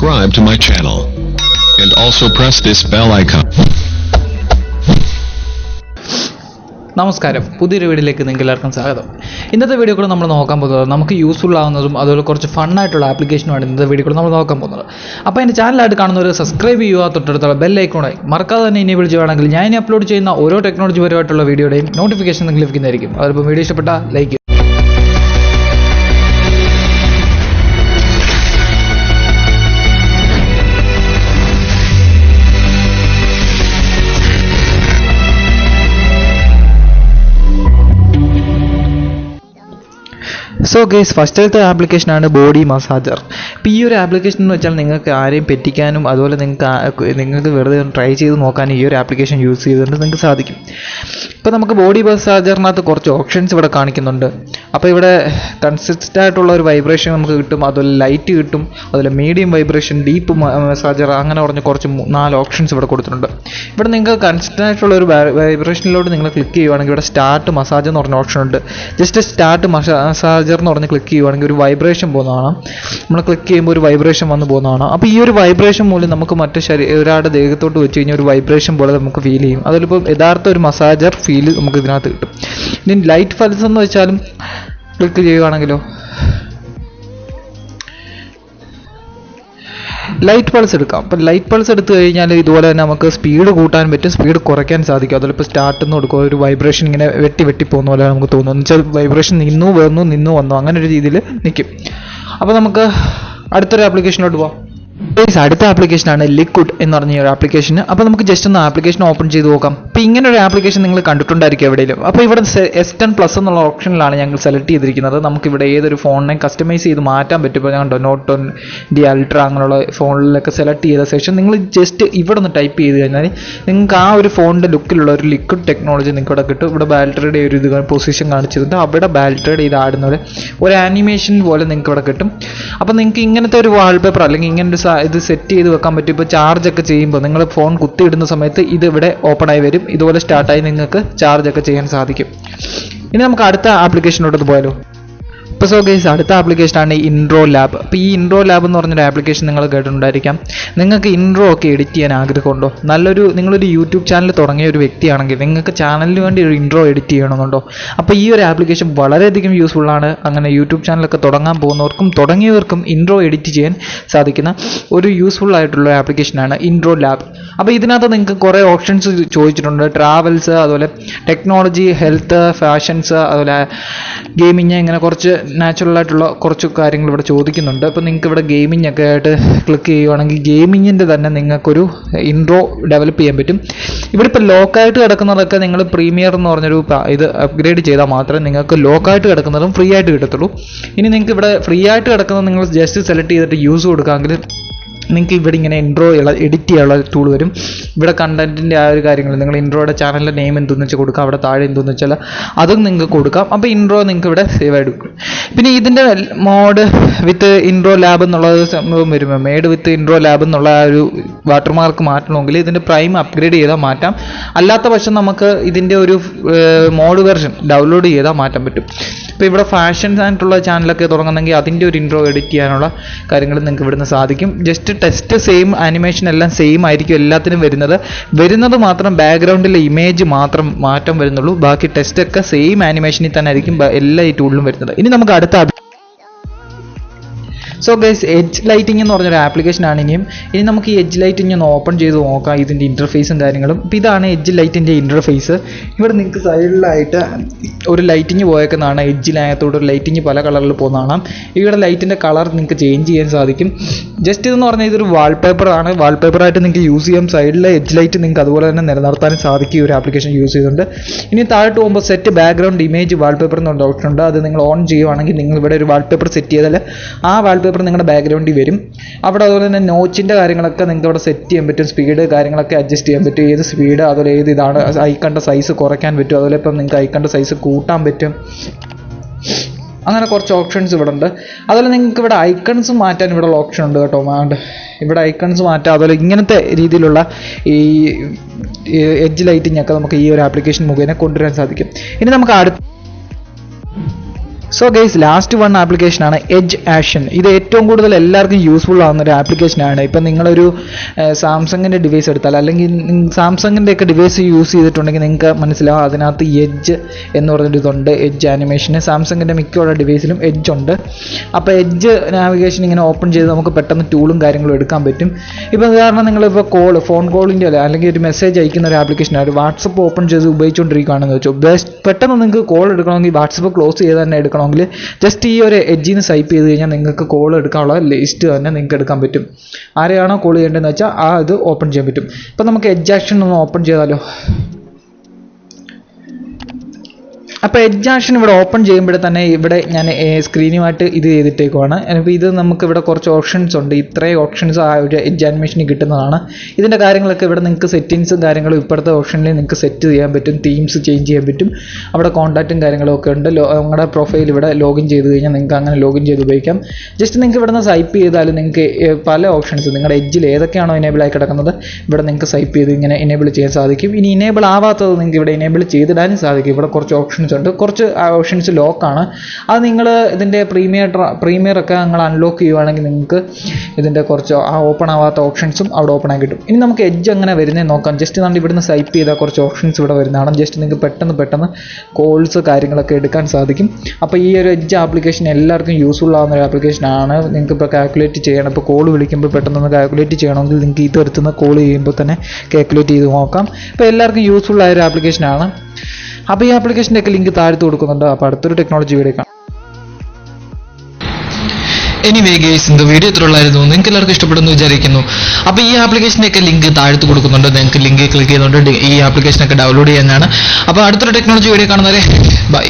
subscribe to my channel and also press this bell icon. നമസ്കാരം, പുതിയൊരു വീഡിയോയിലേക്ക് നിങ്ങൾക്ക് എല്ലാവർക്കും സ്വാഗതം. ഇന്നത്തെ വീഡിയോ കൂടെ നമ്മൾ നോക്കാൻ പോകുന്നത് നമുക്ക് യൂസ്ഫുൾ ആവുന്നതും അതുപോലെ കുറച്ച് ഫണ്ണായിട്ടുള്ള ആപ്ലിക്കേഷനുമാണ് ഇന്നത്തെ വീഡിയോ കൂടെ നമ്മൾ നോക്കാൻ പോകുന്നത്. അപ്പോൾ എൻ്റെ ചാനലായിട്ട് കാണുന്നവർ സബ്സ്ക്രൈബ് ചെയ്യുക, തൊട്ടടുത്തുള്ള ബെൽ ഐക്കോണായി മറക്കാതെ തന്നെ ഇനി വിളിച്ചുവാണെങ്കിൽ ഞാൻ ഇനി അപ്ലോഡ് ചെയ്യുന്ന ഓരോ ടെക്നോളജി പരമായിട്ടുള്ള വീഡിയോയുടെയും നോട്ടിഫിക്കേഷൻ നിങ്ങൾക്ക് ലഭിക്കുന്നതായിരിക്കും. അതിപ്പോൾ വീഡിയോ ഇഷ്ടപ്പെട്ട ലൈക്ക്. സോ ഗൈസ്, ഫസ്റ്റത്തെ ആപ്ലിക്കേഷനാണ് ബോഡി മസാജർ. ഇപ്പോൾ ഈ ഒരു ആപ്ലിക്കേഷൻ എന്ന് വെച്ചാൽ നിങ്ങൾക്ക് ആരെയും പെറ്റിക്കാനും അതുപോലെ നിങ്ങൾക്ക് വെറുതെ ട്രൈ ചെയ്ത് നോക്കാനും ഈ ഒരു ആപ്ലിക്കേഷൻ യൂസ് ചെയ്തുകൊണ്ട് നിങ്ങൾക്ക് സാധിക്കും. ഇപ്പോൾ നമുക്ക് ബോഡി മസാജറിനകത്ത് കുറച്ച് ഓപ്ഷൻസ് ഇവിടെ കാണിക്കുന്നുണ്ട്. അപ്പോൾ ഇവിടെ കൺസിസ്റ്റൻ്റ് ആയിട്ടുള്ള ഒരു വൈബ്രേഷൻ നമുക്ക് കിട്ടും, അതുപോലെ ലൈറ്റ് കിട്ടും, അതുപോലെ മീഡിയം വൈബ്രേഷൻ, ഡീപ്പ് മസാജർ, അങ്ങനെ പറഞ്ഞ് കുറച്ച് 4 ഓപ്ഷൻസ് ഇവിടെ കൊടുത്തിട്ടുണ്ട്. ഇവിടെ നിങ്ങൾക്ക് കൺസിസ്റ്റൻ്റ് ആയിട്ടുള്ള ഒരു വൈബ്രേഷനിലോട്ട് നിങ്ങൾ ക്ലിക്ക് ചെയ്യുവാണെങ്കിൽ ഇവിടെ സ്റ്റാർട്ട് മസാജ് എന്ന് പറഞ്ഞ ഓപ്ഷൻ ഉണ്ട്. ജസ്റ്റ് സ്റ്റാർട്ട് മസാജർ എന്ന് പറഞ്ഞ് ക്ലിക്ക് ചെയ്യുവാണെങ്കിൽ ഒരു വൈബ്രേഷൻ പോകുന്നതാണ്. നമ്മൾ ക്ലിക്ക് ചെയ്യുമ്പോൾ ഒരു വൈബ്രേഷൻ വന്ന് പോകുന്നതാണ്. അപ്പോൾ ഈ ഒരു വൈബ്രേഷൻ മൂലം നമുക്ക് ഒരാളുടെ ദേഹത്തോട്ട് വെച്ച് കഴിഞ്ഞാൽ ഒരു വൈബ്രേഷൻ പോലെ നമുക്ക് ഫീൽ ചെയ്യും. അതിലിപ്പോൾ യഥാർത്ഥ ഒരു മസാജർ ഫീൽ നമുക്ക് ഇതിനകത്ത് കിട്ടും. ഇനി ലൈറ്റ് പൾസ് എന്ന് വെച്ചാലും ക്ലിക്ക് ചെയ്യുകയാണെങ്കിലോ ലൈറ്റ് പൾസ് എടുക്കാം. അപ്പോൾ ലൈറ്റ് പൾസ് എടുത്തു കഴിഞ്ഞാൽ ഇതുപോലെ തന്നെ നമുക്ക് സ്പീഡ് കൂട്ടാൻ പറ്റും, സ്പീഡ് കുറയ്ക്കാൻ സാധിക്കും. അതിലിപ്പോൾ സ്റ്റാർട്ട് എന്ന് കൊടുക്കുക, ഒരു വൈബ്രേഷൻ ഇങ്ങനെ വെട്ടി പോകുന്ന പോലെ നമുക്ക് തോന്നുന്നു. എന്ന് വെച്ചാൽ വൈബ്രേഷൻ നിന്നു വന്നു അങ്ങനെ ഒരു രീതിയിൽ നിൽക്കും. അപ്പോൾ നമുക്ക് അടുത്തൊരു ആപ്ലിക്കേഷനിലോട്ട് പോകാം. അടുത്ത ആപ്ലിക്കേഷനാണ് ലിക്വിഡ് എന്ന് പറഞ്ഞ ഒരു ആപ്ലിക്കേഷൻ. അപ്പോൾ നമുക്ക് ജസ്റ്റ് ഒന്ന് ആപ്ലിക്കേഷൻ ഓപ്പൺ ചെയ്ത് നോക്കാം. അപ്പോൾ ഇങ്ങനെ ഒരു ആപ്ലിക്കേഷൻ നിങ്ങൾ കണ്ടിട്ടുണ്ടായിരിക്കും എവിടെയും. അപ്പോൾ ഇവിടെ S10+ എന്നുള്ള ഓപ്ഷനിലാണ് ഞങ്ങൾ സെലക്ട് ചെയ്തിരിക്കുന്നത്. നമുക്കിവിടെ ഏതൊരു ഫോണിനെ കസ്റ്റമൈസ് ചെയ്ത് മാറ്റാൻ പറ്റും. ഇപ്പോൾ ഞങ്ങൾ നോട്ട് 10 അൾട്ര അങ്ങനെയുള്ള ഫോണിലൊക്കെ സെലക്ട് ചെയ്ത ശേഷം നിങ്ങൾ ജസ്റ്റ് ഇവിടെ ഒന്ന് ടൈപ്പ് ചെയ്ത് കഴിഞ്ഞാൽ നിങ്ങൾക്ക് ആ ഒരു ഫോണിൻ്റെ ലുക്കിലുള്ള ഒരു ലിക്വിഡ് ടെക്നോളജി നിങ്ങൾക്ക് ഇവിടെ കിട്ടും. ഇവിടെ ബാറ്ററിയുടെ ഒരു ഇത് പൊസിഷൻ കാണിച്ചിട്ടുണ്ട്. അവിടെ ബാറ്ററിയുടെ ഇത് ആടുന്നത് ഒരു ആനിമേഷൻ പോലെ നിങ്ങൾക്ക് ഇവിടെ കിട്ടും. അപ്പോൾ നിങ്ങൾക്ക് ഇങ്ങനത്തെ ഒരു വാൾപേപ്പർ അല്ലെങ്കിൽ ഇങ്ങനൊരു ഇത് സെറ്റ് ചെയ്ത് വെക്കാൻ പറ്റും. ഇപ്പോൾ ചാർജൊക്കെ ചെയ്യുമ്പോൾ നിങ്ങൾ ഫോൺ കുത്തിയിടുന്ന സമയത്ത് ഇത് ഇവിടെ ഓപ്പൺ ആയി വരും. ഇതുപോലെ സ്റ്റാർട്ടായി നിങ്ങൾക്ക് ചാർജൊക്കെ ചെയ്യാൻ സാധിക്കും. ഇനി നമുക്ക് അടുത്ത ആപ്ലിക്കേഷനോട്ട് പോയാലോ. ഇപ്പോൾ സോ ഗൈസ്, അടുത്ത ആപ്ലിക്കേഷനാണ് ഇൻട്രോ ലാബ്. അപ്പോൾ ഈ ഇൻട്രോ ലാബ് എന്ന് പറഞ്ഞൊരു ആപ്ലിക്കേഷൻ നിങ്ങൾ കേട്ടിട്ടുണ്ടായിരിക്കാം. നിങ്ങൾക്ക് ഇൻട്രോ ഒക്കെ എഡിറ്റ് ചെയ്യാൻ ആഗ്രഹമുണ്ടോ? നിങ്ങളൊരു യൂട്യൂബ് ചാനൽ തുടങ്ങിയ ഒരു വ്യക്തിയാണെങ്കിൽ നിങ്ങൾക്ക് ചാനലിന് വേണ്ടി ഒരു ഇൻട്രോ എഡിറ്റ് ചെയ്യണമെന്നുണ്ടോ? അപ്പോൾ ഈ ഒരു ആപ്ലിക്കേഷൻ വളരെയധികം യൂസ്ഫുള്ളാണ്. അങ്ങനെ യൂട്യൂബ് ചാനലൊക്കെ തുടങ്ങാൻ പോകുന്നവർക്കും തുടങ്ങിയവർക്കും ഇൻട്രോ എഡിറ്റ് ചെയ്യാൻ സാധിക്കുന്ന ഒരു യൂസ്ഫുൾ ആയിട്ടുള്ള ആപ്ലിക്കേഷനാണ് ഇൻട്രോ ലാബ്. അപ്പോൾ ഇതിനകത്ത് നിങ്ങൾക്ക് കുറേ ഓപ്ഷൻസ് ചോദിച്ചിട്ടുണ്ട്. ട്രാവൽസ്, അതുപോലെ ടെക്നോളജി, ഹെൽത്ത്, ഫാഷൻസ്, അതുപോലെ ഗെയിമിങ്, ഇങ്ങനെ കുറച്ച് നാച്ചുറൽ ആയിട്ടുള്ള കുറച്ച് കാര്യങ്ങൾ ഇവിടെ ചോദിക്കുന്നുണ്ട്. അപ്പോൾ നിങ്ങൾക്ക് ഇവിടെ ഗെയിമിംഗ് ഒക്കെ ആയിട്ട് ക്ലിക്ക് ചെയ്യുവാണെങ്കിൽ ഗെയിമിങ്ങിൻ്റെ തന്നെ നിങ്ങൾക്കൊരു ഇൻട്രോ ഡെവലപ്പ് ചെയ്യാൻ പറ്റും. ഇവിടെ ഇപ്പോൾ ലോക്കായിട്ട് കിടക്കുന്നതൊക്കെ നിങ്ങൾ പ്രീമിയർ എന്ന് പറഞ്ഞൊരു ഇത് അപ്ഗ്രേഡ് ചെയ്താൽ മാത്രമേ നിങ്ങൾക്ക് ലോക്കായിട്ട് കിടക്കുന്നതും ഫ്രീ ആയിട്ട് കിട്ടത്തുള്ളൂ. ഇനി നിങ്ങൾക്ക് ഇവിടെ ഫ്രീ ആയിട്ട് കിടക്കുന്നത് നിങ്ങൾ ജസ്റ്റ് സെലക്ട് ചെയ്തിട്ട് യൂസ് കൊടുക്കാമെങ്കിൽ നിങ്ങൾക്ക് ഇവിടെ ഇങ്ങനെ ഇൻട്രോ എഡിറ്റ് ചെയ്യാനുള്ള ടൂൾ വരും. ഇവിടെ കണ്ടന്റിൻ്റെ ആ ഒരു കാര്യങ്ങൾ നിങ്ങൾ ഇൻട്രോയുടെ ചാനലിൻ്റെ നെയിം എന്തെന്ന് വെച്ചാൽ കൊടുക്കാം. അവിടെ താഴെ എന്തെന്ന് വെച്ചാൽ അതും നിങ്ങൾക്ക് കൊടുക്കാം. അപ്പോൾ ഇൻട്രോ നിങ്ങൾക്ക് ഇവിടെ സേവ് ആയിട്ട് കൊടുക്കും. പിന്നെ ഇതിൻ്റെ മോഡ് വിത്ത് ഇൻട്രോ ലാബ് എന്നുള്ളത് സംഭവം വരുമ്പോൾ മേഡ് വിത്ത് ഇൻട്രോ ലാബ് എന്നുള്ള ആ ഒരു വാട്ടർമാർക്ക് മാറ്റണമെങ്കിൽ ഇതിൻ്റെ പ്രൈം അപ്ഗ്രേഡ് ചെയ്താൽ മാറ്റാം. അല്ലാത്ത പക്ഷം നമുക്ക് ഇതിൻ്റെ ഒരു മോഡ് വെർഷൻ ഡൗൺലോഡ് ചെയ്താൽ മാറ്റാൻ പറ്റും. ഇപ്പോൾ ഇവിടെ ഫാഷൻ ആയിട്ടുള്ള ചാനലൊക്കെ തുടങ്ങുന്നെങ്കിൽ അതിൻ്റെ ഒരു ഇൻട്രോ എഡിറ്റ് ചെയ്യാനുള്ള കാര്യങ്ങൾ നിങ്ങൾക്ക് ഇവിടുന്ന് സാധിക്കും. ജസ്റ്റ് ടെസ്റ്റ് സെയിം, ആനിമേഷൻ എല്ലാം സെയിം ആയിരിക്കും എല്ലാത്തിനും വരുന്നത് മാത്രം ബാക്ക്ഗ്രൗണ്ടിലെ ഇമേജ് മാത്രം മാറ്റം വരുന്നുള്ളൂ. ബാക്കി ടെസ്റ്റൊക്കെ സെയിം ആനിമേഷനിൽ തന്നെ ആയിരിക്കും എല്ലാ ഈ ടൂളിലും വരുന്നത്. ഇനി നമുക്ക് അടുത്ത സോ ഗൈസ്, എഡ്ജ് ലൈറ്റിംഗ് എന്ന് പറഞ്ഞൊരു ആപ്ലിക്കേഷനാണ്. ഇനി നമുക്ക് ഈ എഡ്ജ് ലൈറ്റിംഗ് ഒന്ന് ഓപ്പൺ ചെയ്ത് നോക്കാം, ഇതിൻ്റെ ഇൻ്റർഫേസും കാര്യങ്ങളും. ഇപ്പോൾ ഇതാണ് എഡ്ജ് ലൈറ്റിൻ്റെ ഇൻ്റർഫേസ്. ഇവിടെ നിങ്ങൾക്ക് സൈഡിലായിട്ട് ഒരു ലൈറ്റിംഗ് പോയേക്കുന്നതാണ്. എഡ്ജിനകത്തോട്ട് ഒരു ലൈറ്റിംഗ് പല കളറിൽ പോകുന്നതാണ്. ഇവിടെ ലൈറ്റിൻ്റെ കളർ നിങ്ങൾക്ക് ചേഞ്ച് ചെയ്യാൻ സാധിക്കും. ജസ്റ്റ് ഇതെന്ന് പറഞ്ഞാൽ ഇതൊരു വാൾപേപ്പറാണ്. വാൾപേപ്പറായിട്ട് നിങ്ങൾക്ക് യൂസ് ചെയ്യാം. സൈഡിലെ എഡ്ജ് ലൈറ്റ് നിങ്ങൾക്ക് അതുപോലെ തന്നെ നിലനിർത്താനും സാധിക്കും ഈ ഒരു ആപ്ലിക്കേഷൻ യൂസ് ചെയ്തുകൊണ്ട്. ഇനി താഴോട്ട് പോകുമ്പോൾ സെറ്റ് ബാക്ക്ഗ്രൗണ്ട് ഇമേജ് വാൾപേപ്പർ എന്നുള്ള ഓപ്ഷൻ ഉണ്ട്. അത് നിങ്ങൾ ഓൺ ചെയ്യുവാണെങ്കിൽ നിങ്ങൾ ഇവിടെ ഒരു വാൾപേപ്പർ സെറ്റ് ചെയ്താൽ ആ വാൾപേപ്പർ നിങ്ങളുടെ ബാക്ക്ഗ്രൗണ്ടിൽ വരും. അവിടെ അതുപോലെ തന്നെ നോച്ചിൻ്റെ കാര്യങ്ങളൊക്കെ നിങ്ങൾക്ക് അവിടെ സെറ്റ് ചെയ്യാൻ പറ്റും. സ്പീഡ് കാര്യങ്ങളൊക്കെ അഡ്ജസ്റ്റ് ചെയ്യാൻ പറ്റും. ഏത് സ്പീഡ്, അതുപോലെ ഏത് ഇതാണ്, ഐക്കണിൻ്റെ സൈസ് കുറയ്ക്കാൻ പറ്റും. അതുപോലെ ഇപ്പം നിങ്ങൾക്ക് ഐക്കണിൻ്റെ സൈസ് കൂട്ടാൻ പറ്റും. അങ്ങനെ കുറച്ച് ഓപ്ഷൻസ് ഇവിടെ ഉണ്ട്. അതുപോലെ നിങ്ങൾക്ക് ഇവിടെ ഐക്കൺസ് മാറ്റാൻ ഇവിടെയുള്ള ഓപ്ഷൻ ഉണ്ട് കേട്ടോ. ഇവിടെ ഐക്കൺസ് മാറ്റാം. അതുപോലെ ഇങ്ങനത്തെ രീതിയിലുള്ള ഈ എഡ്ജ് ലൈറ്റിംഗ് ഒക്കെ നമുക്ക് ഈ ഒരു ആപ്ലിക്കേഷൻ മുഖേന കൊണ്ടുവരാൻ സാധിക്കും. ഇനി നമുക്ക് സോ ഗൈസ്, ലാസ്റ്റ് വൺ ആപ്ലിക്കേഷനാണ് എഡ്ജ് ആക്ഷൻ. ഇത് ഏറ്റവും കൂടുതൽ എല്ലാവർക്കും യൂസ്ഫുൾ ആവുന്ന ഒരു ആപ്ലിക്കേഷനാണ്. ഇപ്പം നിങ്ങളൊരു സാംസങ്ങിൻ്റെ ഡിവൈസ് എടുത്താൽ, അല്ലെങ്കിൽ സാംസങ്ങിൻ്റെ ഒക്കെ ഡിവൈസ് യൂസ് ചെയ്തിട്ടുണ്ടെങ്കിൽ നിങ്ങൾക്ക് മനസ്സിലാവും അതിനകത്ത് എഡ്ജ് എന്ന് പറഞ്ഞൊരു ഇതുണ്ട്. എഡ്ജ് ആനിമേഷന് സാംസങ്ങിൻ്റെ മിക്കുള്ള ഡിവൈസിലും എഡ്ജ് ഉണ്ട്. അപ്പോൾ എഡ്ജ് നാവിഗേഷൻ ഇങ്ങനെ ഓപ്പൺ ചെയ്ത് നമുക്ക് പെട്ടെന്ന് ടൂളും കാര്യങ്ങളും എടുക്കാൻ പറ്റും. ഇപ്പോൾ ഉദാഹരണം നിങ്ങളിപ്പോൾ ഫോൺ കോളിൻ്റെ അല്ലെങ്കിൽ ഒരു മെസ്സേജ് അയക്കുന്ന ഒരു ആപ്ലിക്കേഷനാണ്. ഒരു വാട്സപ്പ് ഓപ്പൺ ചെയ്ത് ഉപയോഗിച്ചുകൊണ്ടിരിക്കുകയാണെന്ന് വെച്ചോ, പെട്ടെന്ന് നിങ്ങൾക്ക് കോൾ എടുക്കണമെങ്കിൽ വാട്സപ്പ് ക്ലോസ് ചെയ്ത് തന്നെ എടുക്കണമെങ്കിൽ ജസ്റ്റ് ഈ ഒരു എഡ്ജിന് സ്വൈപ്പ് ചെയ്ത് കഴിഞ്ഞാൽ നിങ്ങൾക്ക് കോൾ എടുക്കാനുള്ള ലിസ്റ്റ് തന്നെ നിങ്ങൾക്ക് എടുക്കാൻ പറ്റും. ആരെയാണോ കോൾ ചെയ്യേണ്ടതെന്ന് വെച്ചാൽ ആ ഇത് ഓപ്പൺ ചെയ്യാൻ പറ്റും. ഇപ്പം നമുക്ക് എഡ്ജ് ആക്ഷൻ ഒന്ന് ഓപ്പൺ ചെയ്താലോ. അപ്പോൾ എഡ്ജ് ആക്ഷൻ ഇവിടെ ഓപ്പൺ ചെയ്യുമ്പോൾ തന്നെ ഇവിടെ ഞാൻ സ്ക്രീനുമായിട്ട് ഇത് ചെയ്തിട്ടേക്കുവാണ്. അപ്പോൾ ഇത് നമുക്ക് ഇവിടെ കുറച്ച് ഓപ്ഷൻസ് ഉണ്ട്. ഇത്രയും ഓപ്ഷൻസ് ആ ഒരു എഡ്ജ് ആനിമേഷന് കിട്ടുന്നതാണ്. ഇതിൻ്റെ കാര്യങ്ങളൊക്കെ ഇവിടെ നിങ്ങൾക്ക് സെറ്റിങ്സും കാര്യങ്ങളും ഇപ്പോഴത്തെ ഓപ്ഷനിൽ നിങ്ങൾക്ക് സെറ്റ് ചെയ്യാൻ പറ്റും. തീംസ് ചേഞ്ച് ചെയ്യാൻ പറ്റും. അവിടെ കോൺടാക്റ്റും കാര്യങ്ങളും ഒക്കെ ഉണ്ട്. നിങ്ങളുടെ പ്രൊഫൈൽ ഇവിടെ ലോഗിൻ ചെയ്ത് കഴിഞ്ഞാൽ നിങ്ങൾക്ക് അങ്ങനെ ലോഗിൻ ചെയ്ത് ഉപയോഗിക്കാം. ജസ്റ്റ് നിങ്ങൾക്ക് ഇവിടെ നിന്ന് സ്വൈപ്പ് ചെയ്താൽ നിങ്ങൾക്ക് പല ഓപ്ഷൻസ് നിങ്ങളുടെ എഡ്ജിൽ ഏതൊക്കെയാണോ എനേബിൾ ആയി കിടക്കുന്നത് ഇവിടെ നിങ്ങൾക്ക് സ്വൈപ്പ് ചെയ്ത് ഇങ്ങനെ എനേബിൾ ചെയ്യാൻ സാധിക്കും. ഇനി എനേബിൾ ആവാത്തത് നിങ്ങൾക്ക് ഇവിടെ എനേബിൾ ചെയ്തിടാനും സാധിക്കും. ഇവിടെ കുറച്ച് ഓപ്ഷൻസ് ഉണ്ട്. കുറച്ച് ഓപ്ഷൻസ് ലോക്കാണ്. അത് നിങ്ങൾ ഇതിൻ്റെ പ്രീമിയർ ഒക്കെ നിങ്ങൾ അൺലോക്ക് ചെയ്യുവാണെങ്കിൽ നിങ്ങൾക്ക് ഇതിൻ്റെ കുറച്ച് ആ ഓപ്പൺ ആവാത്ത ഓപ്ഷൻസും അവിടെ ഓപ്പൺ ആയി കിട്ടും. ഇനി നമുക്ക് എഡ്ജ് അങ്ങനെ വരുന്നത് നോക്കാം. ജസ്റ്റ് നമ്മൾ ഇവിടുന്ന് സ്വൈപ്പ് ചെയ്താൽ കുറച്ച് ഓപ്ഷൻസ് ഇവിടെ വരുന്നതാണ്. ജസ്റ്റ് നിങ്ങൾക്ക് പെട്ടെന്ന് കോൾസ് കാര്യങ്ങളൊക്കെ എടുക്കാൻ സാധിക്കും. അപ്പോൾ ഈ ഒരു എഡ്ജ് ആപ്ലിക്കേഷൻ എല്ലാവർക്കും യൂസ്ഫുൾ ആവുന്ന ഒരു ആപ്ലിക്കേഷനാണ്. നിങ്ങൾക്ക് ഇപ്പോൾ കാൽക്കുലേറ്റ് ചെയ്യണം. ഇപ്പോൾ കോൾ വിളിക്കുമ്പോൾ പെട്ടെന്ന് കാൽക്കുലേറ്റ് ചെയ്യണമെങ്കിൽ നിങ്ങൾക്ക് ഇത് എടുത്തുന്ന കോൾ ചെയ്യുമ്പോൾ തന്നെ കാൽക്കുലേറ്റ് ചെയ്ത് നോക്കാം. ഇപ്പോൾ എല്ലാവർക്കും യൂസ്ഫുൾ ആയ ഒരു ആപ്ലിക്കേഷനാണ്. അപ്പോൾ ഈ ആപ്ലിക്കേഷൻ്റെ ഒക്കെ ലിങ്ക് താഴത്ത് കൊടുക്കുന്നുണ്ട്. അപ്പോൾ അടുത്തൊരു ടെക്നോളജി വീഡിയോ കാണാം. എനിവേ ഗൈസ്, இந்த വീഡിയോ ഇത്രയുള്ളായിരുന്നു. നിങ്ങൾക്ക് എല്ലാവർക്കും ഇഷ്ടപ്പെടുന്നു വിചാരിക്കുന്നു. അപ്പോൾ ഈ ആപ്ലിക്കേഷൻ്റെ ഒക്കെ ലിങ്ക് താഴത്ത് കൊടുക്കുന്നുണ്ട്. നിങ്ങൾക്ക് ലിങ്ക് ക്ലിക്ക് ചെയ്തുകൊണ്ട് ഈ ആപ്ലിക്കേഷനൊക്കെ ഡൗൺലോഡ് ചെയ്യാനാണ്. അപ്പോൾ അടുത്തൊരു ടെക്നോളജി വീഡിയോ കാണുന്നവരെ ബൈ.